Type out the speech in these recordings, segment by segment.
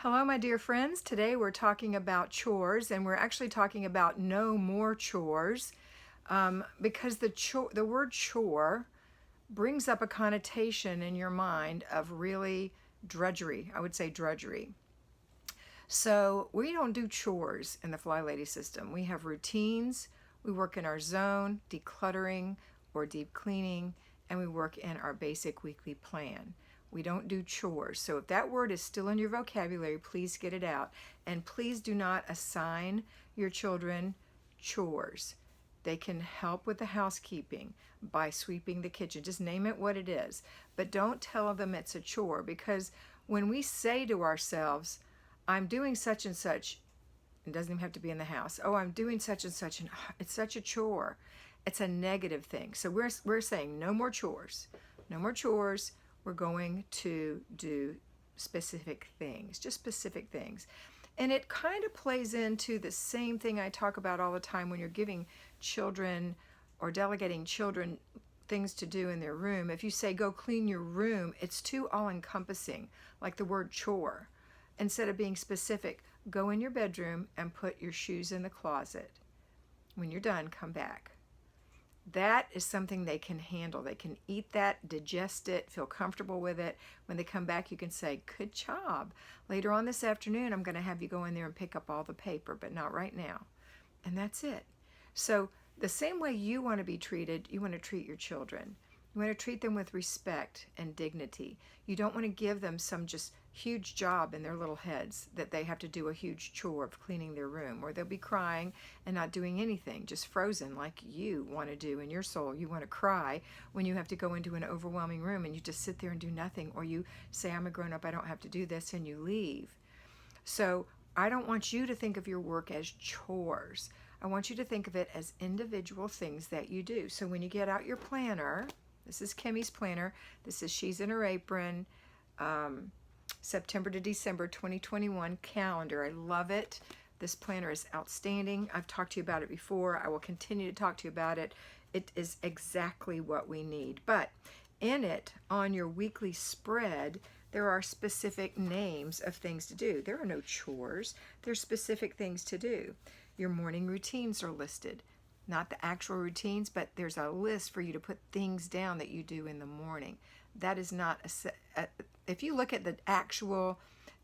Hello, my dear friends. Today we're talking about chores, and we're actually talking about no more chores because the word chore brings up a connotation in your mind of really drudgery. I would say drudgery. So we don't do chores in the FlyLady system. We have routines. We work in our zone, decluttering or deep cleaning, and we work in our basic weekly plan. We don't do chores. So if that word is still in your vocabulary, please get it out. And please do not assign your children chores. They can help with the housekeeping by sweeping the kitchen. Just name it what it is. But don't tell them it's a chore, because when we say to ourselves, I'm doing such and such, it doesn't even have to be in the house. Oh, I'm doing such and such, and it's such a chore. It's a negative thing. So we're saying no more chores. No more chores. We're going to do specific things, just specific things. And it kind of plays into the same thing I talk about all the time when you're giving children or delegating children things to do in their room. If you say, go clean your room, it's too all-encompassing, like the word chore. Instead of being specific, go in your bedroom and put your shoes in the closet. When you're done, come back. That is something they can handle. They can eat that, digest it, feel comfortable with it. When they come back, you can say, good job. Later on this afternoon, I'm going to have you go in there and pick up all the paper, but not right now. And that's it. So the same way you want to be treated, you want to treat your children. You want to treat them with respect and dignity. You don't want to give them some just huge job in their little heads that they have to do a huge chore of cleaning their room, or they'll be crying and not doing anything, just frozen like you want to do in your soul. You want to cry when you have to go into an overwhelming room and you just sit there and do nothing, or you say, I'm a grown-up, I don't have to do this, and you leave. So I don't want you to think of your work as chores. I want you to think of it as individual things that you do. So when you get out your planner, this is Kimmy's planner. This is She's in Her Apron, September to December 2021 calendar. I love it. This planner is outstanding. I've talked to you about it before. I will continue to talk to you about it. It is exactly what we need. But in it, on your weekly spread, there are specific names of things to do. There are no chores. There's specific things to do. Your morning routines are listed. Not the actual routines, but there's a list for you to put things down that you do in the morning. That is not if you look at the actual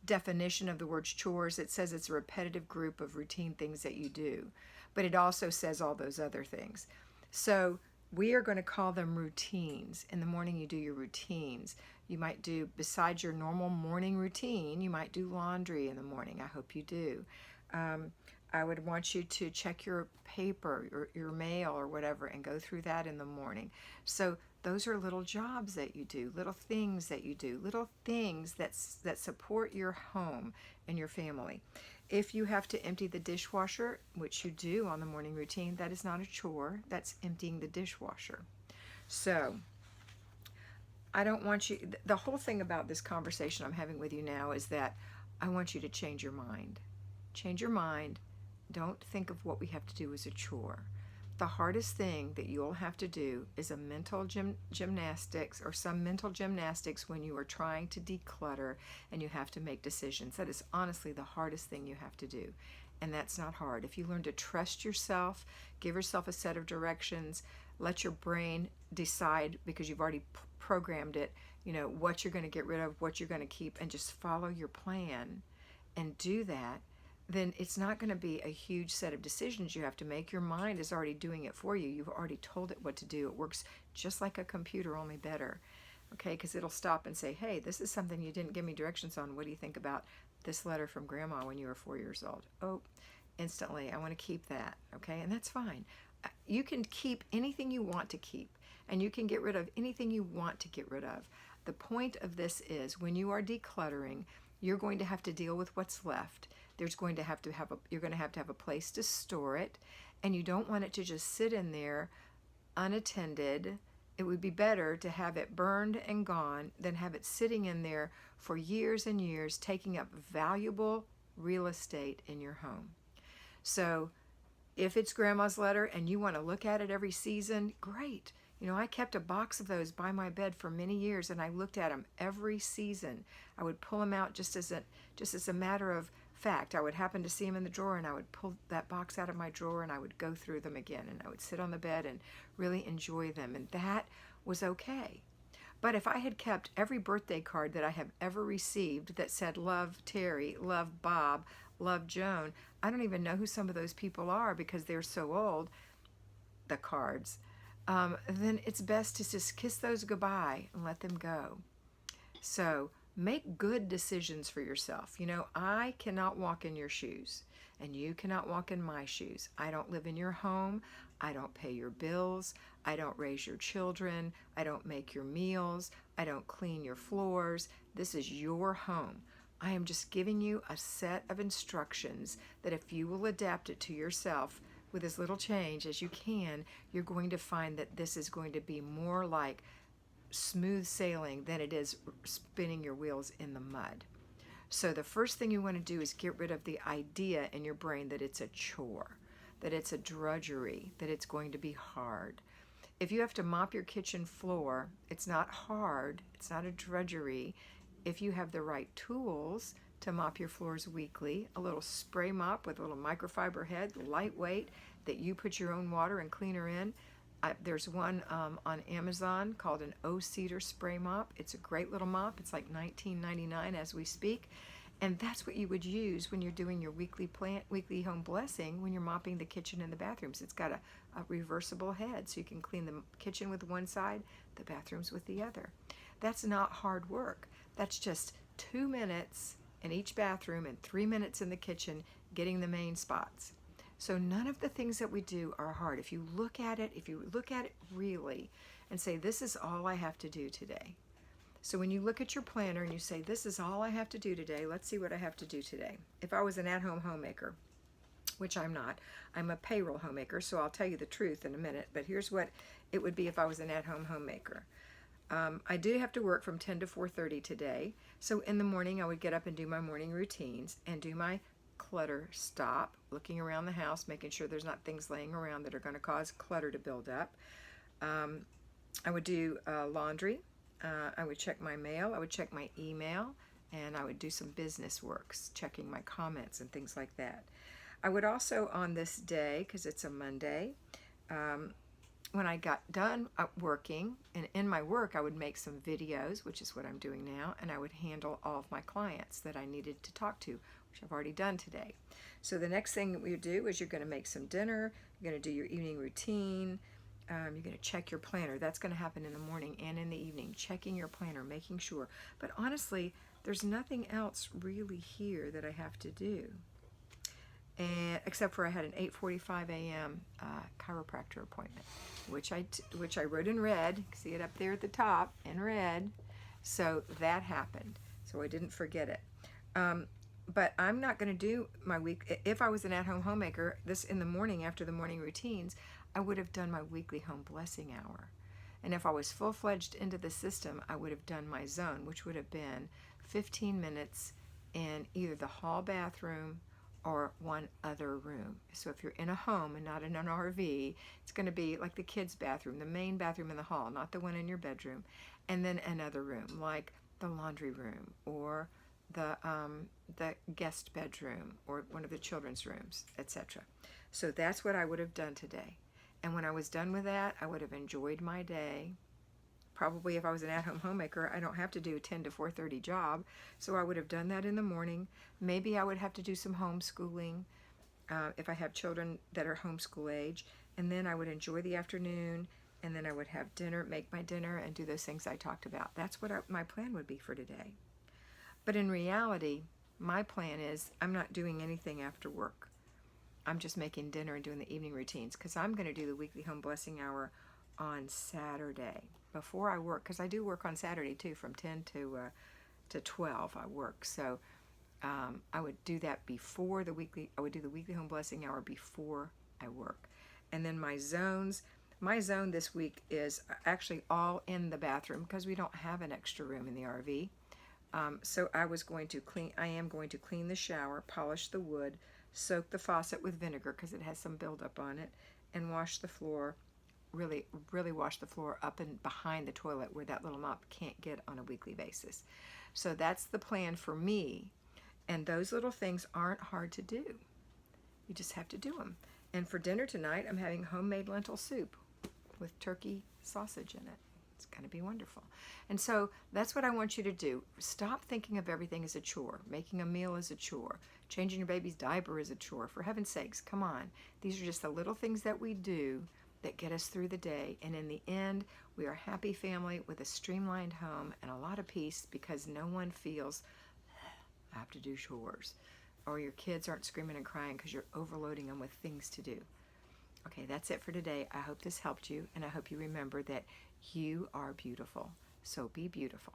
definition of the word chores, it says it's a repetitive group of routine things that you do, but it also says all those other things. So we are going to call them routines. In the morning, you do your routines. You might do, besides your normal morning routine, you might do laundry in the morning. I hope you do. I would want you to check your paper, your mail or whatever, and go through that in the morning. So those are little jobs that you do, little things that you do, little things that support your home and your family. If you have to empty the dishwasher, which you do on the morning routine, that is not a chore. That's emptying the dishwasher. So I don't want you, the whole thing about this conversation I'm having with you now is that I want you to change your mind. Change your mind. Don't think of what we have to do as a chore. The hardest thing that you'll have to do is a mental gymnastics or some mental gymnastics when you are trying to declutter and you have to make decisions. That is honestly the hardest thing you have to do. And that's not hard. If you learn to trust yourself, give yourself a set of directions, let your brain decide, because you've already programmed it, you know, what you're going to get rid of, what you're going to keep, and just follow your plan and do that, then it's not going to be a huge set of decisions you have to make. Your mind is already doing it for you. You've already told it what to do. It works just like a computer, only better. Okay, because it'll stop and say, hey, this is something you didn't give me directions on. What do you think about this letter from Grandma when you were 4 years old? Oh, instantly, I want to keep that. Okay, and that's fine. You can keep anything you want to keep, and you can get rid of anything you want to get rid of. The point of this is when you are decluttering, you're going to have to deal with what's left. There's going to have to have you're going to have a place to store it, and you don't want it to just sit in there unattended. It would be better to have it burned and gone than have it sitting in there for years and years, taking up valuable real estate in your home. So if it's Grandma's letter and you want to look at it every season, great. You know, I kept a box of those by my bed for many years, and I looked at them every season. I would pull them out just as a matter of fact. I would happen to see them in the drawer, and I would pull that box out of my drawer, and I would go through them again, and I would sit on the bed and really enjoy them, and that was okay. But if I had kept every birthday card that I have ever received that said love Terry, love Bob, love Joan, I don't even know who some of those people are because they're so old, the cards, then it's best to just kiss those goodbye and let them go. So make good decisions for yourself. You know, I cannot walk in your shoes, and you cannot walk in my shoes. I don't live in your home. I don't pay your bills. I don't raise your children. I don't make your meals. I don't clean your floors. This is your home. I am just giving you a set of instructions that if you will adapt it to yourself with as little change as you can, you're going to find that this is going to be more like smooth sailing than it is spinning your wheels in the mud. So the first thing you want to do is get rid of the idea in your brain that it's a chore, that it's a drudgery, that it's going to be hard. If you have to mop your kitchen floor, it's not hard, it's not a drudgery. If you have the right tools to mop your floors weekly, a little spray mop with a little microfiber head, lightweight, that you put your own water and cleaner in. There's one on Amazon called an O-Cedar spray mop. It's a great little mop. It's like $19.99 as we speak. And that's what you would use when you're doing your weekly home blessing, when you're mopping the kitchen and the bathrooms. It's got a reversible head, so you can clean the kitchen with one side, the bathrooms with the other. That's not hard work. That's just 2 minutes in each bathroom and 3 minutes in the kitchen getting the main spots. So none of the things that we do are hard. If you look at it really and say, this is all I have to do today. So when you look at your planner and you say, this is all I have to do today, let's see what I have to do today. If I was an at-home homemaker, which I'm not, I'm a payroll homemaker, so I'll tell you the truth in a minute, but here's what it would be if I was an at-home homemaker. I do have to work from 10 to 4:30 today, so in the morning I would get up and do my morning routines and do my clutter stop, looking around the house, making sure there's not things laying around that are going to cause clutter to build up. I would do laundry. I would check my mail. I would check my email, and I would do some business works, checking my comments and things like that. I would also, on this day, because it's a Monday, when I got done working, and in my work I would make some videos, which is what I'm doing now, and I would handle all of my clients that I needed to talk to, which I've already done today. So the next thing that we do is you're going to make some dinner, you're going to do your evening routine, you're going to check your planner. That's going to happen in the morning and in the evening, checking your planner, making sure. But honestly, there's nothing else really here that I have to do. And except for I had an 8:45 a.m. Chiropractor appointment, which I wrote in red. See it up there at the top in red. So that happened. So I didn't forget it. But I'm not going to do my week. If I was an at-home homemaker, this in the morning after the morning routines, I would have done my weekly home blessing hour. And if I was full-fledged into the system, I would have done my zone, which would have been 15 minutes in either the hall bathroom or one other room. So if you're in a home and not in an RV, it's going to be like the kids' bathroom, the main bathroom in the hall, not the one in your bedroom, and then another room like the laundry room or the guest bedroom or one of the children's rooms, etc. So that's what I would have done today. And when I was done with that, I would have enjoyed my day. Probably if I was an at-home homemaker, I don't have to do a 10 to 4:30 job, so I would have done that in the morning. Maybe I would have to do some homeschooling if I have children that are homeschool age, and then I would enjoy the afternoon, and then I would have dinner, make my dinner, and do those things I talked about. That's what my plan would be for today. But in reality, my plan is I'm not doing anything after work. I'm just making dinner and doing the evening routines because I'm going to do the weekly home blessing hour on Saturday before I work, because I do work on Saturday too, from 10 to 12 I work. So I would do that before the weekly. I would do the weekly home blessing hour before I work. And then my zone this week is actually all in the bathroom because we don't have an extra room in the RV. So I am going to clean the shower, polish the wood, soak the faucet with vinegar because it has some buildup on it, and wash the floor really, really wash the floor up and behind the toilet where that little mop can't get on a weekly basis. So that's the plan for me. And those little things aren't hard to do. You just have to do them. And for dinner tonight, I'm having homemade lentil soup with turkey sausage in it. It's going to be wonderful. And so that's what I want you to do. Stop thinking of everything as a chore. Making a meal is a chore. Changing your baby's diaper is a chore. For heaven's sakes, come on. These are just the little things that we do that get us through the day. And in the end, we are a happy family with a streamlined home and a lot of peace because no one feels, I have to do chores. Or your kids aren't screaming and crying because you're overloading them with things to do. Okay, that's it for today. I hope this helped you, and I hope you remember that you are beautiful. So be beautiful.